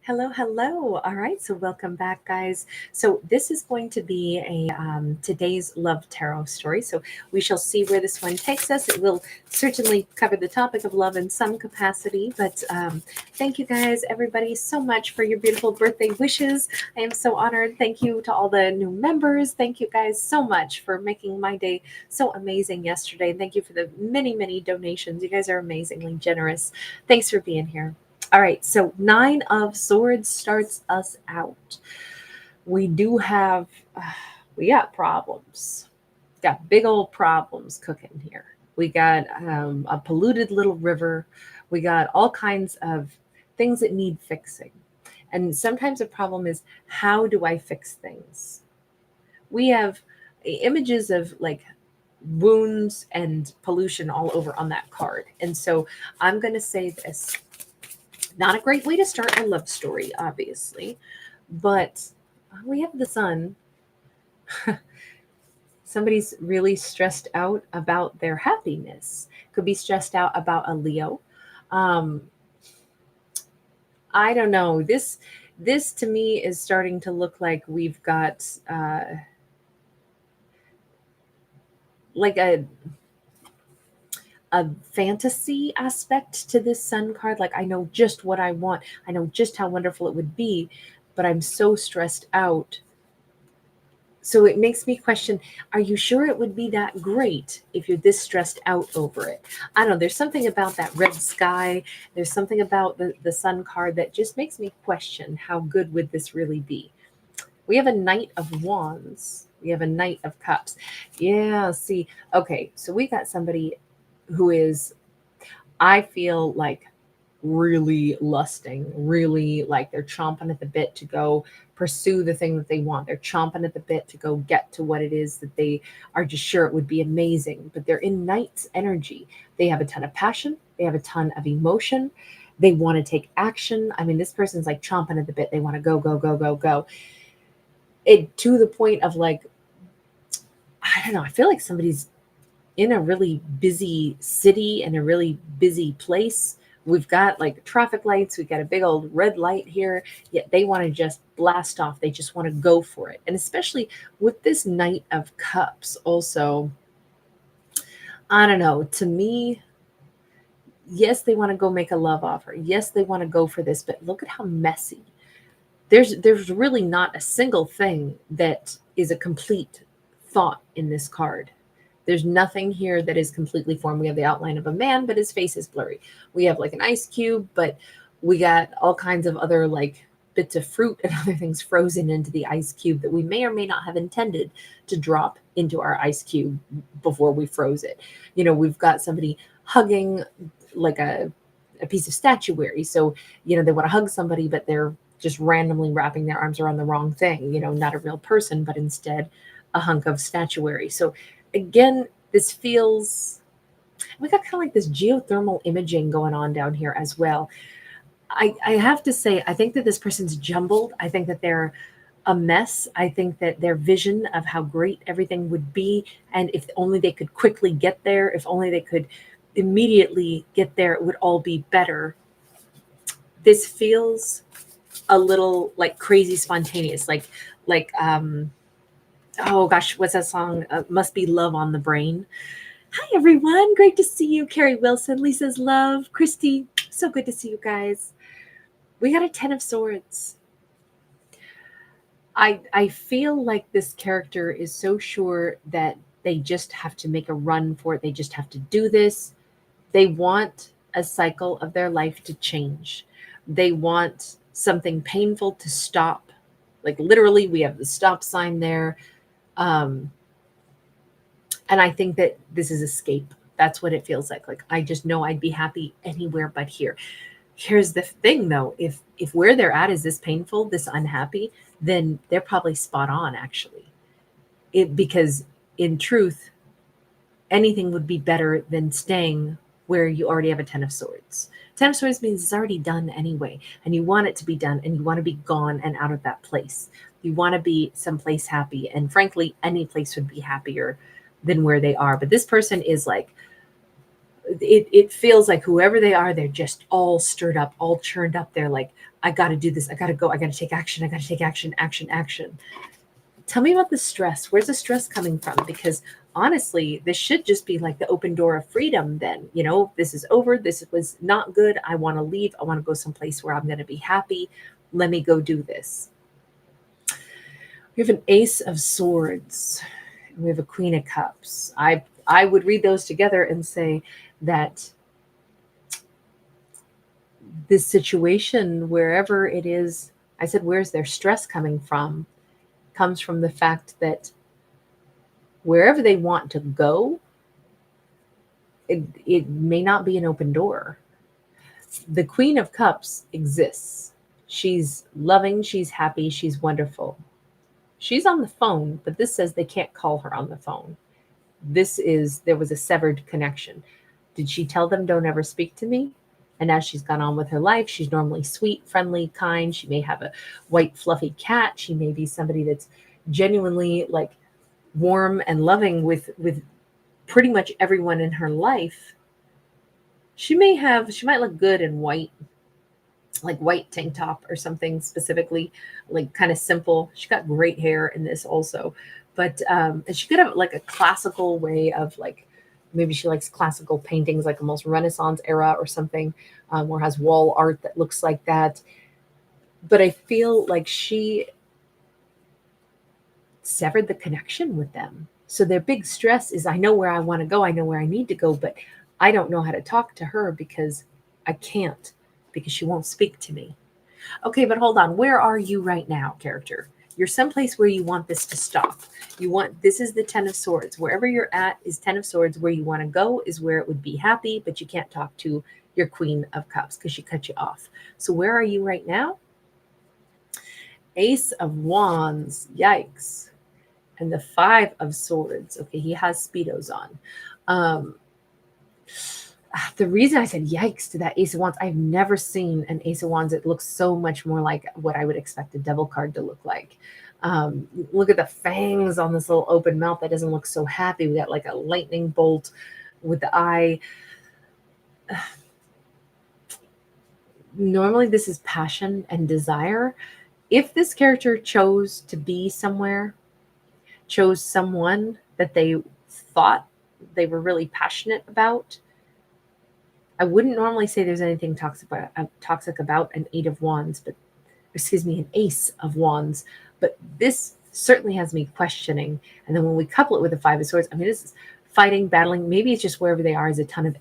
Hello, hello. All right, so welcome back, guys. So this is going to be a today's love tarot story. So we shall see where this one takes us. It will certainly cover the topic of love in some capacity. But thank you, guys, everybody, so much for your beautiful birthday wishes. I am so honored. Thank you to all the new members. Thank you, guys, so much for making my day so amazing yesterday. Thank you for the many, many donations. You guys are amazingly generous. Thanks for being here. All right, so Nine of Swords starts us out. We do have, we got problems. Got big old problems cooking here. We got a polluted little river. We got all kinds of things that need fixing. And sometimes the problem is, how do I fix things? We have images of like wounds and pollution all over on that card. And so I'm going to say this. Not a great way to start a love story, obviously, but we have the sun. Somebody's really stressed out about their happiness. Could be stressed out about a Leo. Um, I don't know. This to me is starting to look like we've got like a fantasy aspect to this sun card. Like, I know just what I want. I know just how wonderful it would be, but I'm so stressed out. So it makes me question, are you sure it would be that great if you're this stressed out over it? I don't know. There's something about that red sky. There's something about the sun card that just makes me question, how good would this really be? We have a Knight of Wands. We have a Knight of Cups. Yeah, see, okay, so we got somebody who is, I feel like, really lusting, really like they're chomping at the bit to go pursue the thing that they want. They're chomping at the bit to go get to what it is that they are just sure it would be amazing. But they're in Knight's energy. They have a ton of passion, they have a ton of emotion. They want to take action. I mean, this person's like chomping at the bit. They want to go, go, go, go, go. It to the point of like, I don't know, I feel like somebody's in a really busy city and a really busy place. We've got like traffic lights, we've got a big old red light here, yet they want to just blast off. They just want to go for it. And especially with this Knight of Cups, also, I don't know, to me, yes, they want to go make a love offer. Yes, they want to go for this, but look at how messy. There's really not a single thing that is a complete thought in this card. There's nothing here that is completely formed. We have the outline of a man, but his face is blurry. We have like an ice cube, but we got all kinds of other like bits of fruit and other things frozen into the ice cube that we may or may not have intended to drop into our ice cube before we froze it. You know, we've got somebody hugging like a piece of statuary. So, you know, they want to hug somebody, but they're just randomly wrapping their arms around the wrong thing, you know, not a real person, but instead a hunk of statuary. So again, this feels, we got kind of like this geothermal imaging going on down here as well. I have to say, I think that this person's jumbled. I think that they're a mess. I think that their vision of how great everything would be, and if only they could quickly get there, if only they could immediately get there, it would all be better. This feels a little like crazy spontaneous, like oh gosh, what's that song? Must Be Love on the Brain. Hi everyone, great to see you. Carrie Wilson, Lisa's love, Christy, so good to see you guys. We got a 10 of Swords. I feel like this character is so sure that they just have to make a run for it. They just have to do this. They want a cycle of their life to change. They want something painful to stop. Like literally, we have the stop sign there. Um, and I think that this is escape. That's what it feels like. Like I just know I'd be happy anywhere but here. Here's the thing though, if where they're at is this painful, this unhappy, then they're probably spot on actually. It because in truth, anything would be better than staying where you already have a 10 of Swords. 10 of Swords means it's already done anyway, and you want it to be done, and you want to be gone and out of that place. You want to be someplace happy, and frankly, any place would be happier than where they are. But this person is like, it feels like whoever they are, they're just all stirred up, all churned up. They're like I got to do this. I got to go. I got to take action. I got to take action, action, action. Tell me about the stress. Where's the stress coming from? Because honestly, this should just be like the open door of freedom then. This is over. This was not good. I want to leave. I want to go someplace where I'm going to be happy. Let me go do this. We have an Ace of Swords. We have a Queen of Cups. I would read those together and say that this situation, wherever it is, I said, where's their stress coming from? Comes from the fact that wherever they want to go, it may not be an open door. The Queen of Cups exists. She's loving, she's happy, she's wonderful. She's on the phone, but this says they can't call her on the phone. There was a severed connection. Did she tell them, don't ever speak to me? And as she's gone on with her life, she's normally sweet, friendly, kind. She may have a white, fluffy cat. She may be somebody that's genuinely like warm and loving with pretty much everyone in her life. She might look good in white, like white tank top or something specifically, like kind of simple. She got great hair in this also. But and she could have like a classical way of like, maybe she likes classical paintings, like almost Renaissance era or something, or has wall art that looks like that. But I feel like she severed the connection with them. So their big stress is, I know where I want to go, I know where I need to go, but I don't know how to talk to her because I can't, because she won't speak to me. Okay, but hold on. Where are you right now, character? You're someplace where you want this to stop. This is the 10 of Swords. Wherever you're at is 10 of Swords. Where you want to go is where it would be happy, but you can't talk to your Queen of Cups because she cut you off. So where are you right now? Ace of Wands. Yikes. And the 5 of Swords. Okay, he has Speedos on. The reason I said yikes to that Ace of Wands, I've never seen an Ace of Wands that looks so much more like what I would expect a Devil card to look like. Look at the fangs on this little open mouth. That doesn't look so happy. We got like a lightning bolt with the eye. Normally this is passion and desire. If this character chose to be somewhere, chose someone that they thought they were really passionate about, I wouldn't normally say there's anything toxic about an 8 of Wands, but an Ace of Wands. But this certainly has me questioning. And then when we couple it with the 5 of Swords, I mean, this is fighting, battling. Maybe it's just wherever they are is a ton of,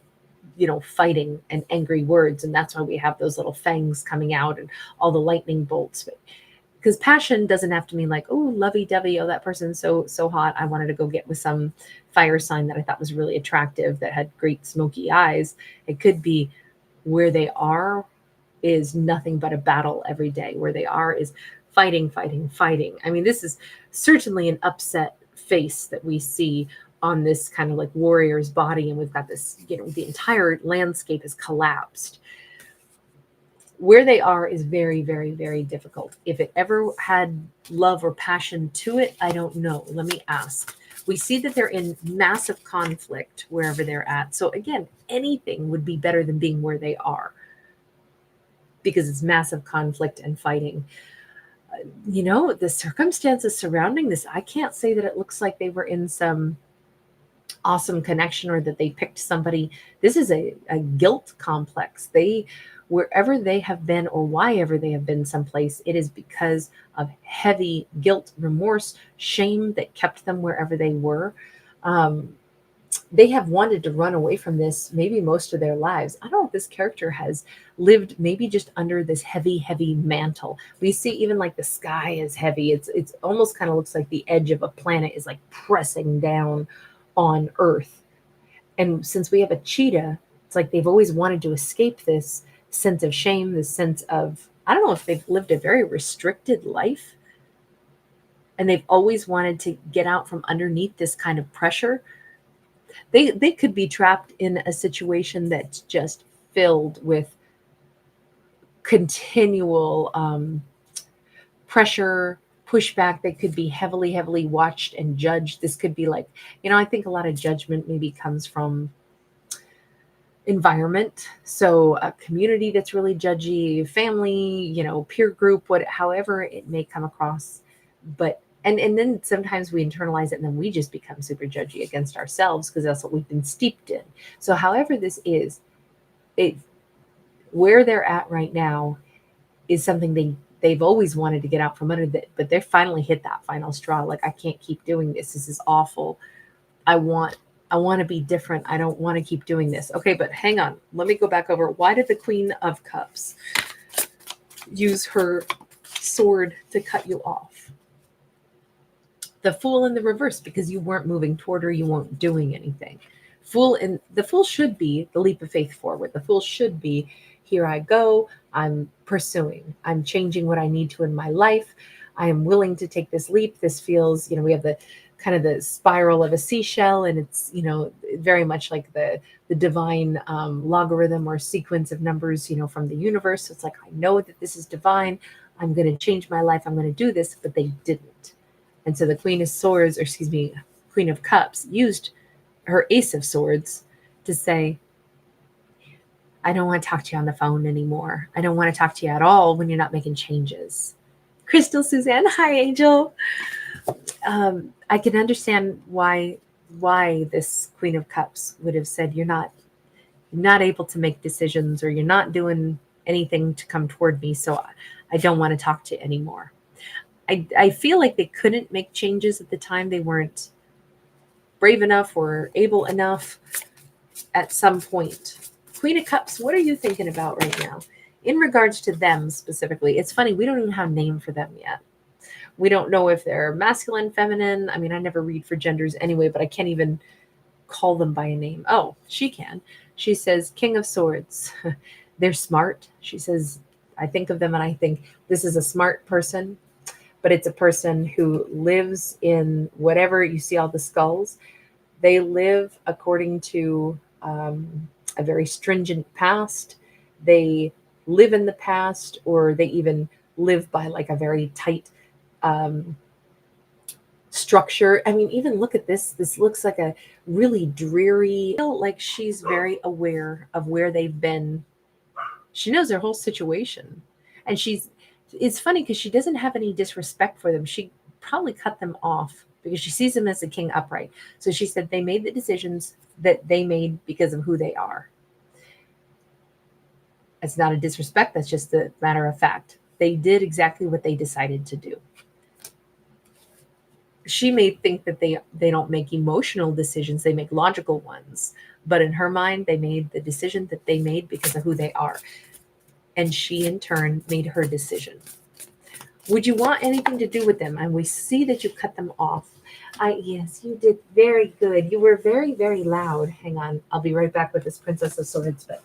fighting and angry words. And that's why we have those little fangs coming out and all the lightning bolts. Because passion doesn't have to mean like, oh, lovey-dovey, oh, that person's so hot. I wanted to go get with some fire sign that I thought was really attractive that had great smoky eyes. It could be where they are is nothing but a battle every day. Where they are is fighting, fighting, fighting. I mean, this is certainly an upset face that we see on this kind of like warrior's body. And we've got this, the entire landscape is collapsed. Where they are is very, very, very difficult. If it ever had love or passion to it, I don't know. Let me ask. We see that they're in massive conflict wherever they're at. So again, anything would be better than being where they are because it's massive conflict and fighting. The circumstances surrounding this, I can't say that it looks like they were in some awesome connection or that they picked somebody. This is a guilt complex. Wherever they have been or why ever they have been someplace, it is because of heavy guilt, remorse, shame that kept them wherever they were. They have wanted to run away from this maybe most of their lives. I don't know if this character has lived maybe just under this heavy, heavy mantle. We see even like the sky is heavy. It's almost kind of looks like the edge of a planet is like pressing down on Earth. And since we have a cheetah, it's like they've always wanted to escape this sense of shame, this sense of, I don't know if they've lived a very restricted life and they've always wanted to get out from underneath this kind of pressure. They could be trapped in a situation that's just filled with continual pressure, pushback. They could be heavily, heavily watched and judged. This could be like, I think a lot of judgment maybe comes from environment. So a community that's really judgy, family, peer group, however it may come across. But and then sometimes we internalize it and then we just become super judgy against ourselves because that's what we've been steeped in. So however this is, it where they're at right now is something they've always wanted to get out from under that, but they're finally hit that final straw. Like, I can't keep doing this. This is awful. I want I want to be different. I don't want to keep doing this. Okay, but hang on. Let me go back over. Why did the Queen of Cups use her sword to cut you off? The Fool in the reverse, because you weren't moving toward her, you weren't doing anything. The Fool should be the leap of faith forward. The Fool should be, here I go. I'm pursuing. I'm changing what I need to in my life. I am willing to take this leap. This feels, we have the kind of the spiral of a seashell, and it's, very much like the divine logarithm or sequence of numbers, from the universe. So it's like, I know that this is divine. I'm going to change my life. I'm going to do this, but they didn't. And so the Queen of Swords, or excuse me, Queen of Cups, used her Ace of Swords to say, I don't want to talk to you on the phone anymore. I don't want to talk to you at all when you're not making changes. Crystal Suzanne, hi, Angel. I can understand why this Queen of Cups would have said, you're not able to make decisions, or you're not doing anything to come toward me, so I don't want to talk to you anymore. I feel like they couldn't make changes at the time. They weren't brave enough or able enough at some point. Queen of Cups, what are you thinking about right now? In regards to them specifically, it's funny, we don't even have a name for them yet. We don't know if they're masculine, feminine. I mean, I never read for genders anyway, but I can't even call them by a name. Oh, she can. She says, King of Swords. They're smart. She says, I think of them and I think this is a smart person, but it's a person who lives in whatever you see all the skulls. They live according to a very stringent past. They live in the past, or they even live by like a very tight structure. I mean, even look at this. This looks like a really dreary, I feel like she's very aware of where they've been. She knows their whole situation. And it's funny because she doesn't have any disrespect for them. She probably cut them off because she sees them as a king upright. So she said they made the decisions that they made because of who they are. It's not a disrespect. That's just a matter of fact. They did exactly what they decided to do. She may think that they don't make emotional decisions, they make logical ones. But in her mind, they made the decision that they made because of who they are. And she, in turn, made her decision. Would you want anything to do with them? And we see that you cut them off. Yes, you did very good. You were very, very loud. Hang on. I'll be right back with this Princess of Swords. But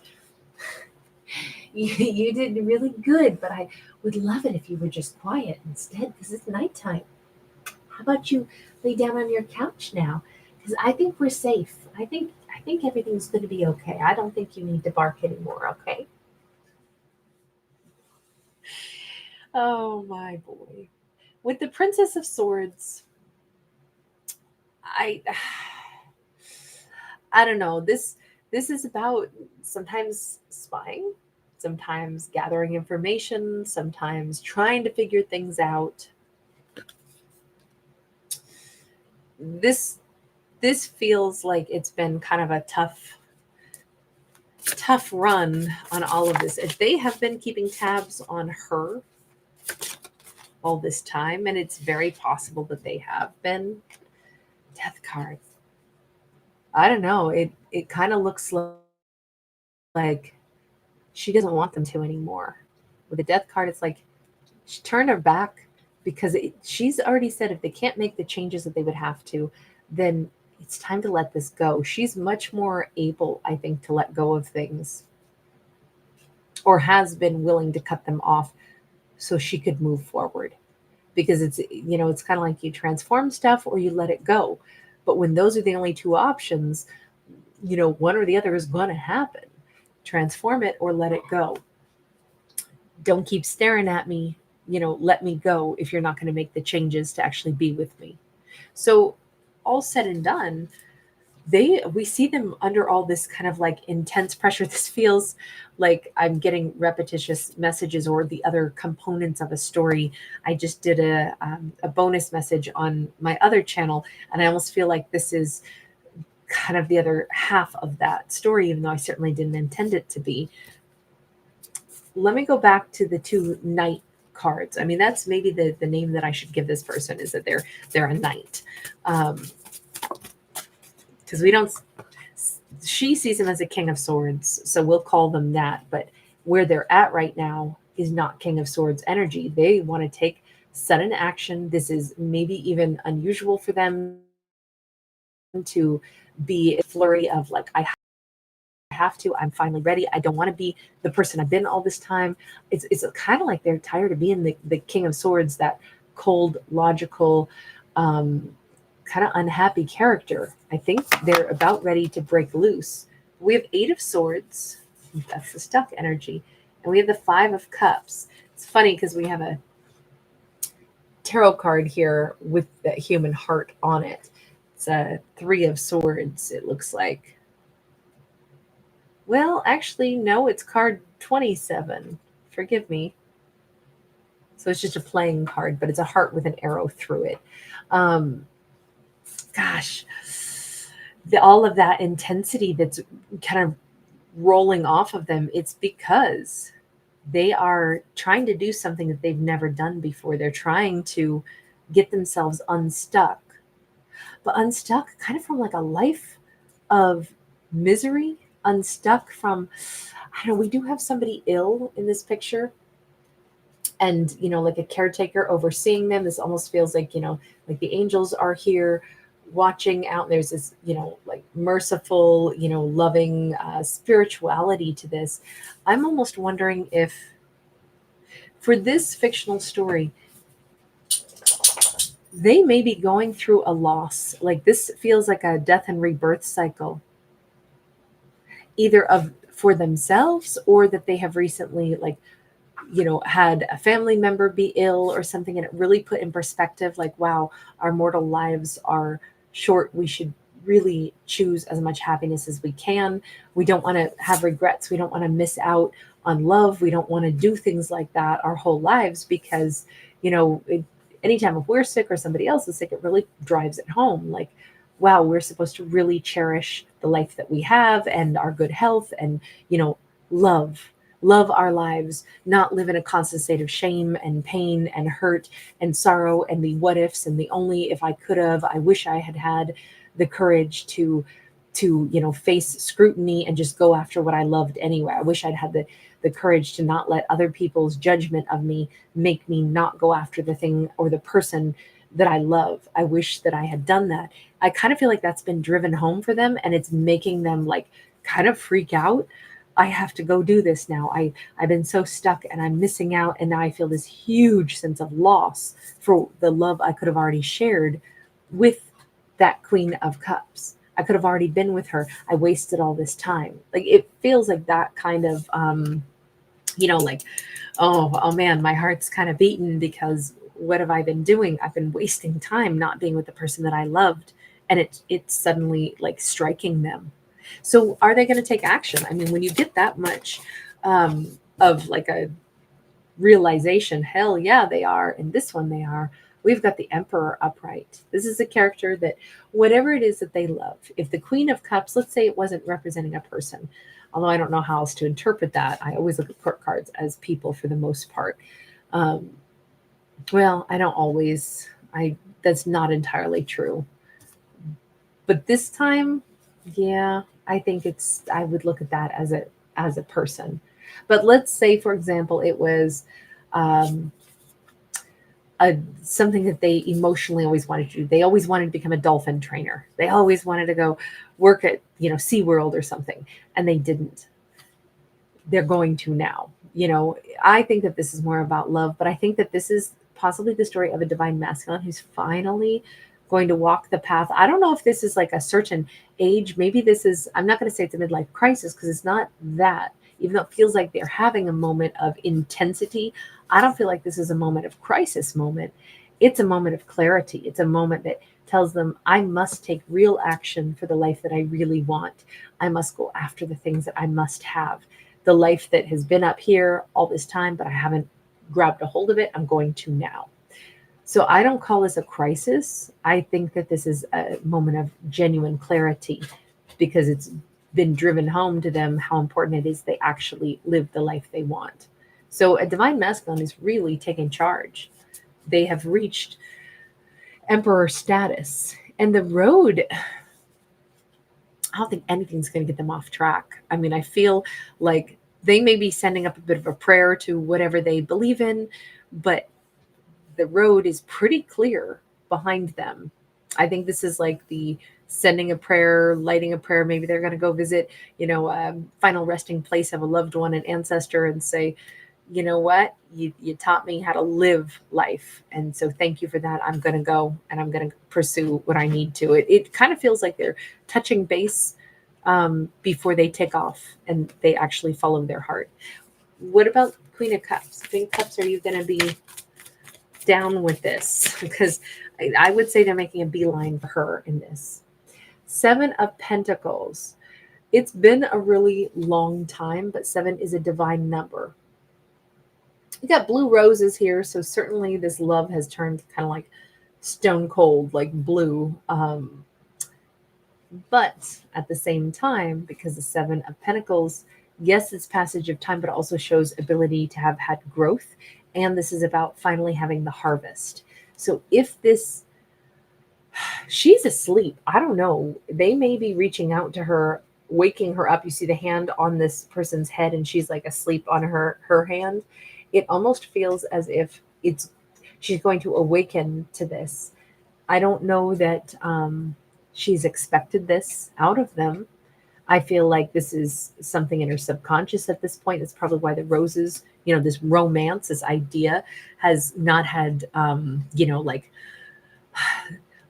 you did really good. But I would love it if you were just quiet instead, because it's nighttime. How about you lay down on your couch now? Because I think we're safe. I think everything's going to be okay. I don't think you need to bark anymore, okay? Oh my boy. With the Princess of Swords, I I don't know. This is about sometimes spying, sometimes gathering information, sometimes trying to figure things out. This feels like it's been kind of a tough run on all of this. If they have been keeping tabs on her all this time, and it's very possible that they have been. Death card. I don't know. It kind of looks like she doesn't want them to anymore. With the death card, it's like she turned her back because she's already said if they can't make the changes that they would have to, then it's time to let this go. She's much more able, I think, to let go of things, or has been willing to cut them off so she could move forward. Because it's kind of like you transform stuff or you let it go. But when those are the only two options, one or the other is going to happen. Transform it or let it go. Don't keep staring at me, let me go if you're not going to make the changes to actually be with me. So all said and done, we see them under all this kind of like intense pressure. This feels like I'm getting repetitious messages or the other components of a story. I just did a bonus message on my other channel, and I almost feel like this is kind of the other half of that story, even though I certainly didn't intend it to be. Let me go back to the two knight cards. I mean, that's maybe the name that I should give this person, is that they're a knight. Because we don't, she sees him as a king of swords, so we'll call them that. But where they're at right now is not king of swords energy. They want to take sudden action. This is maybe even unusual for them to be a flurry of like, I have to, I'm finally ready. I don't want to be the person I've been all this time. It's kind of like they're tired of being the king of swords, that cold, logical, kind of unhappy character. I think they're about ready to break loose. We have 8 of swords. That's the stuck energy. And we have the 5 of cups. It's funny because we have a tarot card here with the human heart on it. It's a 3 of swords, it looks like. Well, actually, no, it's card 27. Forgive me. So it's just a playing card, but it's a heart with an arrow through it. Gosh, all of that intensity that's kind of rolling off of them, it's because they are trying to do something that they've never done before. They're trying to get themselves unstuck, but unstuck kind of from like a life of misery, unstuck from, I don't know, we do have somebody ill in this picture, and like a caretaker overseeing them. This almost feels like, like the angels are here watching out. There's this, like merciful, loving spirituality to this. I'm almost wondering if for this fictional story, they may be going through a loss. Like this feels like a death and rebirth cycle, either of for themselves, or that they have recently like had a family member be ill or something, and it really put in perspective like, wow, our mortal lives are short. We should really choose as much happiness as we can. We don't want to have regrets. We don't want to miss out on love. We don't want to do things like that our whole lives, because anytime if we're sick or somebody else is sick, it really drives it home. Like, wow, we're supposed to really cherish the life that we have and our good health, and love our lives, not live in a constant state of shame and pain and hurt and sorrow and the what ifs and the only if I could have. I wish I had had the courage to face scrutiny and just go after what I loved anyway. I wish I'd had the courage to not let other people's judgment of me make me not go after the thing or the person that I love. I wish that I had done that. I kind of feel like that's been driven home for them, and it's making them like kind of freak out. I have to go do this now. I've been so stuck and I'm missing out. And now I feel this huge sense of loss for the love I could have already shared with that Queen of Cups. I could have already been with her. I wasted all this time. Like it feels like that kind of, like, oh man, my heart's kind of beaten because what have I been doing? I've been wasting time not being with the person that I loved. And it's suddenly like striking them. So are they going to take action? I mean, when you get that much of like a realization, hell yeah, they are. And this one they are. We've got the Emperor upright. This is a character that whatever it is that they love, if the Queen of Cups, let's say it wasn't representing a person, although I don't know how else to interpret that. I always look at court cards as people for the most part. Well, I don't always. That's not entirely true. But this time, yeah, I think I would look at that as a person. But let's say, for example, it was something that they emotionally always wanted to do. They always wanted to become a dolphin trainer. They always wanted to go work at SeaWorld or something, and they didn't. They're going to now. I think that this is more about love, but I think that this is possibly the story of a divine masculine who's finally going to walk the path. I don't know if this is like a certain age. Maybe this is, I'm not going to say it's a midlife crisis because it's not that. Even though it feels like they're having a moment of intensity, I don't feel like this is a moment of crisis moment. it's a moment of clarity. It's a moment that tells them, I must take real action for the life that I really want. I must go after the things that I must have. The life that has been up here all this time, but I haven't grabbed a hold of it, I'm going to now. So I don't call this a crisis. I think that this is a moment of genuine clarity because it's been driven home to them how important it is they actually live the life they want. So a divine masculine is really taking charge. They have reached emperor status. And the road, I don't think anything's going to get them off track. I mean, I feel like they may be sending up a bit of a prayer to whatever they believe in, but the road is pretty clear behind them. I think this is like the sending a prayer, lighting a prayer. Maybe they're going to go visit, final resting place of a loved one, an ancestor, and say, you know what, you taught me how to live life, and so thank you for that. I'm going to go and I'm going to pursue what I need to. It kind of feels like they're touching base before they take off and they actually follow their heart. What about Queen of Cups? Queen of Cups, are you going to be down with this? Because I would say they're making a beeline for her in this. Seven of Pentacles. It's been a really long time, but 7 is a divine number. We got blue roses here, so certainly this love has turned kind of like stone cold, like blue. But at the same time, because the 7 of Pentacles, yes, it's passage of time, but also shows ability to have had growth. And this is about finally having the harvest. So if this, she's asleep, I don't know, they may be reaching out to her, waking her up. You see the hand on this person's head and she's like asleep on her hand. It almost feels as if she's going to awaken to this. I don't know that she's expected this out of them. I feel like this is something in her subconscious at this point. It's probably why the roses, this romance, this idea has not had,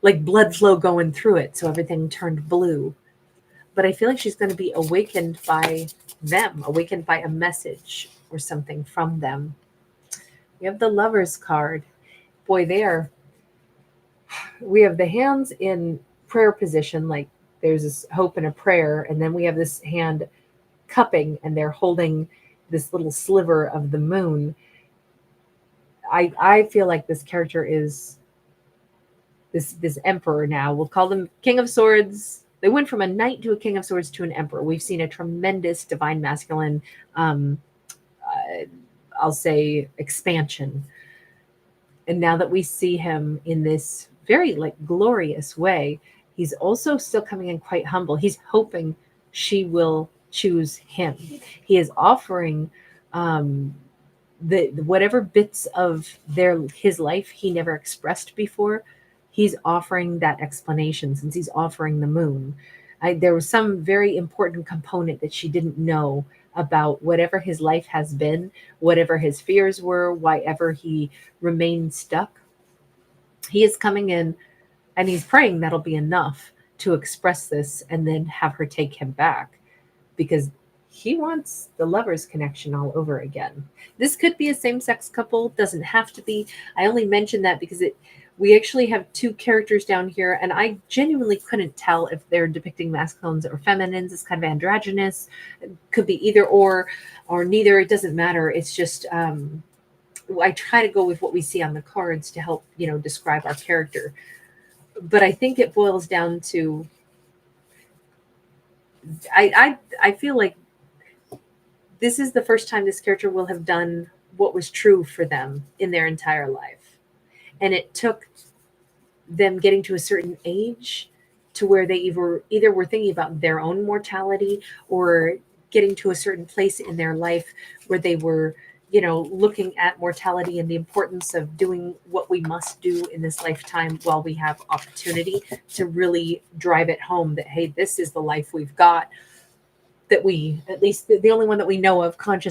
like blood flow going through it. So everything turned blue. But I feel like she's going to be awakened by them, awakened by a message or something from them. We have the Lovers card. Boy, we have the hands in prayer position, like there's this hope and a prayer, and then we have this hand cupping and they're holding this little sliver of the moon. I feel like this character is this emperor now. We'll call them King of Swords. They went from a knight to a King of Swords to an emperor. We've seen a tremendous divine masculine, I'll say, expansion. And now that we see him in this very like glorious way, he's also still coming in quite humble. He's hoping she will choose him. He is offering the whatever bits of his life he never expressed before. He's offering that explanation since he's offering the moon. There was some very important component that she didn't know about whatever his life has been, whatever his fears were, why ever he remained stuck. He is coming in and he's praying that'll be enough to express this and then have her take him back, because he wants the lovers connection all over again. This could be a same-sex couple, doesn't have to be. I only mention that because we actually have 2 characters down here, and I genuinely couldn't tell if they're depicting masculines or feminines. It's kind of androgynous. It could be either or neither. It doesn't matter. It's just I try to go with what we see on the cards to help describe our character. But I think it boils down to I feel like this is the first time this character will have done what was true for them in their entire life. And it took them getting to a certain age to where they either were thinking about their own mortality or getting to a certain place in their life where they were, looking at mortality and the importance of doing what we must do in this lifetime while we have opportunity to really drive it home that, hey, this is the life we've got, that we, at least the only one that we know of consciously